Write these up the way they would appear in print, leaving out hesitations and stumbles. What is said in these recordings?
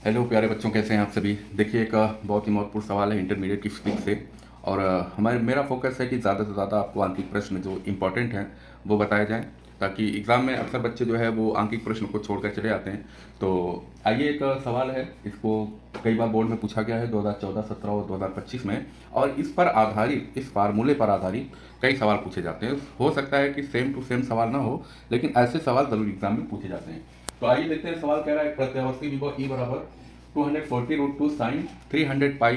Hello प्यारे बच्चों, कैसे हैं आप सभी। देखिए, एक बहुत ही महत्वपूर्ण सवाल है इंटरमीडिएट की फिजिक्स से। और मेरा फोकस है कि ज़्यादा से ज़्यादा आपको आंकिक प्रश्न जो इम्पोर्टेंट हैं वो बताए जाएं, ताकि एग्ज़ाम में अक्सर बच्चे जो है वो आंकिक प्रश्न को छोड़कर चले आते हैं। तो आइए, एक सवाल है, इसको कई बार बोर्ड में पूछा गया है 2014, 17 और 2025 में। और इस पर आधारित, इस फार्मूले पर आधारित कई सवाल पूछे जाते हैं। हो सकता है कि सेम टू सेम सवाल ना हो, लेकिन ऐसे सवाल ज़रूर एग्जाम में पूछे जाते हैं। तो आइए देखते हैं, सवाल कह रहा है प्रत्यावर्ती विभव ई बराबर 240√2 साइन 300 पाई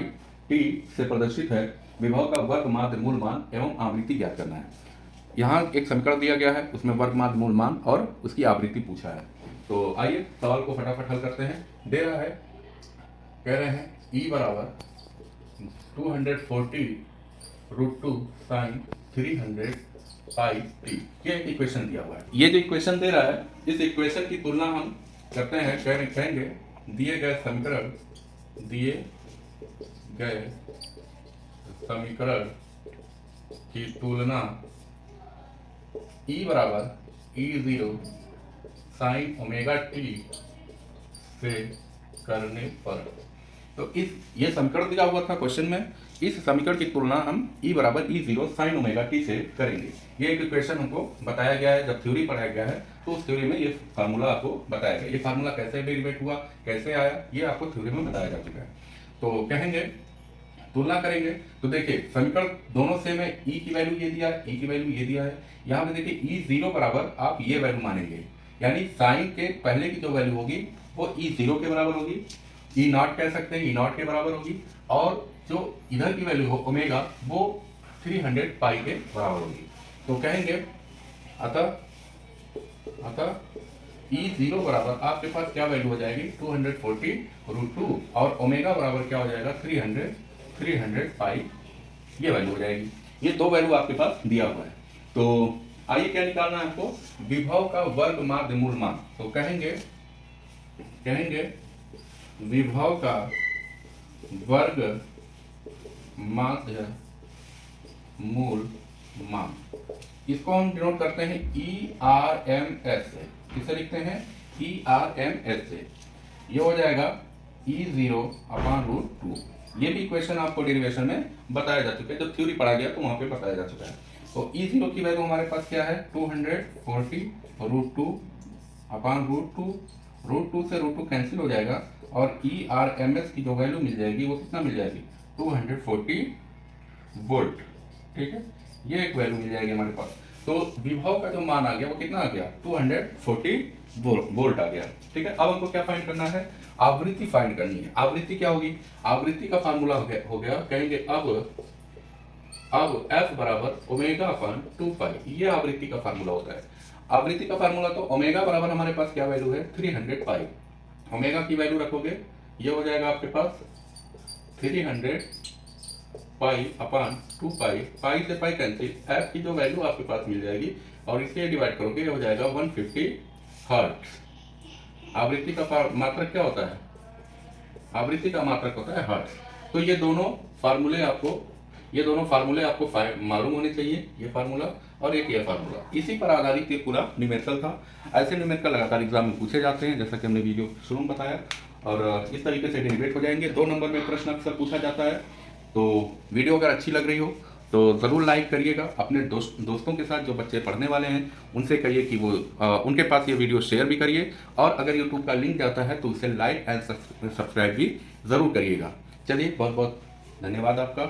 टी से प्रदर्शित है। विभव का वर्ग माध्य मूल मान एवं आवृत्ति ज्ञात करना है। यहाँ एक समीकरण दिया गया है, उसमें वर्ग माध्य मूल मान और उसकी आवृत्ति पूछा है। तो आइए सवाल को फटाफट हल करते हैं। दे रहा है, कह रहे हैं ई बराबर 240√2 साइन 300 पाई टी। ये एक इक्वेशन दिया हुआ है। ये जो इक्वेशन दे रहा है, इस इक्वेशन की तुलना हम करते हैं, कहेंगे दिए गए समीकरण की तुलना ई बराबर E0 साइन ओमेगा टी से करने पर। तो ये समीकरण दिया हुआ था क्वेश्चन में, इस समीकरण की तुलना हम E बराबर E0 साइन ओमेगा टी से करेंगे। ये एक इक्वेशन हमको बताया गया है, जब थ्योरी पढ़ाया गया है तो उस थ्योरी में ये फार्मूला आपको बताया गया। ये फार्मूला कैसे डेरिवेट हुआ, कैसे आया, ये आपको थ्योरी में बताया जा चुका है। तो कहेंगे, तुलना करेंगे तो देखिए समीकरण दोनों सेम है। E की वैल्यू ये दिया है, E की वैल्यू ये दिया है। यहाँ पे देखिए E0 बराबर आप ये वैल्यू मानेंगे, यानी साइन के पहले की जो वैल्यू होगी वो E0 के बराबर होगी, E0 कह सकते हैं, E0 के बराबर होगी। और जो इधर की वैल्यू हो ओमेगा, वो 300 पाई के बराबर होगी। तो कहेंगे अतः E0 बराबर आपके पास क्या वैल्यू हो जाएगी 240√2 और ओमेगा बराबर क्या हो जाएगा 300 पाई, ये वैल्यू हो जाएगी। ये दो वैल्यू आपके पास दिया हुआ है। तो आइए क्या निकालना है आपको, विभव का वर्ग माध्य मूल मान। तो कहेंगे विभव का वर्ग माध्य मूल मान, इसको हम डिनोट करते हैं ERMS से। किसे लिखते हैं ERMS से। ये हो जाएगा E0/√2। ये भी इक्वेशन आपको डेरिवेशन में बताया जा चुका है, जब थ्योरी पढ़ा गया तो वहां पे बताया जा चुका है। तो E0 की वैल्यू हमारे पास क्या है 240√2/√2। √2 से √2 कैंसिल हो जाएगा और ERMS की जो वैल्यू मिल जाएगी वो कितना मिल जाएगी 240 वोल्ट। ठीक है, ये एक वैल्यू मिल जाएगी हमारे पास। तो विभव का जो मान आ गया वो कितना आ गया 240 वोल्ट आ गया। ठीक है, अब हमको क्या फाइंड करना है, आवृत्ति फाइंड करनी है। आवृत्ति क्या होगी, आवृत्ति का फार्मूला हो गया कहेंगे अब F बराबर ω/2π, ये आवृत्ति का फार्मूला होता है। आवृत्ति का फार्मूला तो ओमेगा बराबर हमारे पास क्या वैल्यू है 300 पाई। ओमेगा की वैल्यू रखोगे, ये हो जाएगा आपके पास 300 पाई/2π, पाई से पाई कैंसिल, एफ की जो वैल्यू आपके पास मिल जाएगी और इसे डिवाइड करोगे, ये हो जाएगा 150 हर्ट्ज। आवृत्ति का मात्रक क्या होता है, आवृत्ति का मात्रक होता है हर्ट्ज। तो ये दोनों फार्मूले आपको मालूम होने चाहिए, ये फार्मूला और एक ये फार्मूला। इसी पर आधारित ये पूरा न्यूमेरिकल था। ऐसे न्यूमेरिकल लगातार एग्जाम में पूछे जाते हैं, जैसा कि हमने वीडियो शुरू में बताया। और इस तरीके से डेरिवेट हो जाएंगे। 2 नंबर में प्रश्न अक्सर पूछा जाता है। तो वीडियो अगर अच्छी लग रही हो तो ज़रूर लाइक करिएगा। अपने दोस्तों के साथ जो बच्चे पढ़ने वाले हैं उनसे कहिए कि वो उनके पास ये वीडियो शेयर भी करिए। और अगर यूट्यूब का लिंक जाता है तो उसे लाइक एंड सब्सक्राइब भी ज़रूर करिएगा। चलिए, बहुत बहुत धन्यवाद आपका।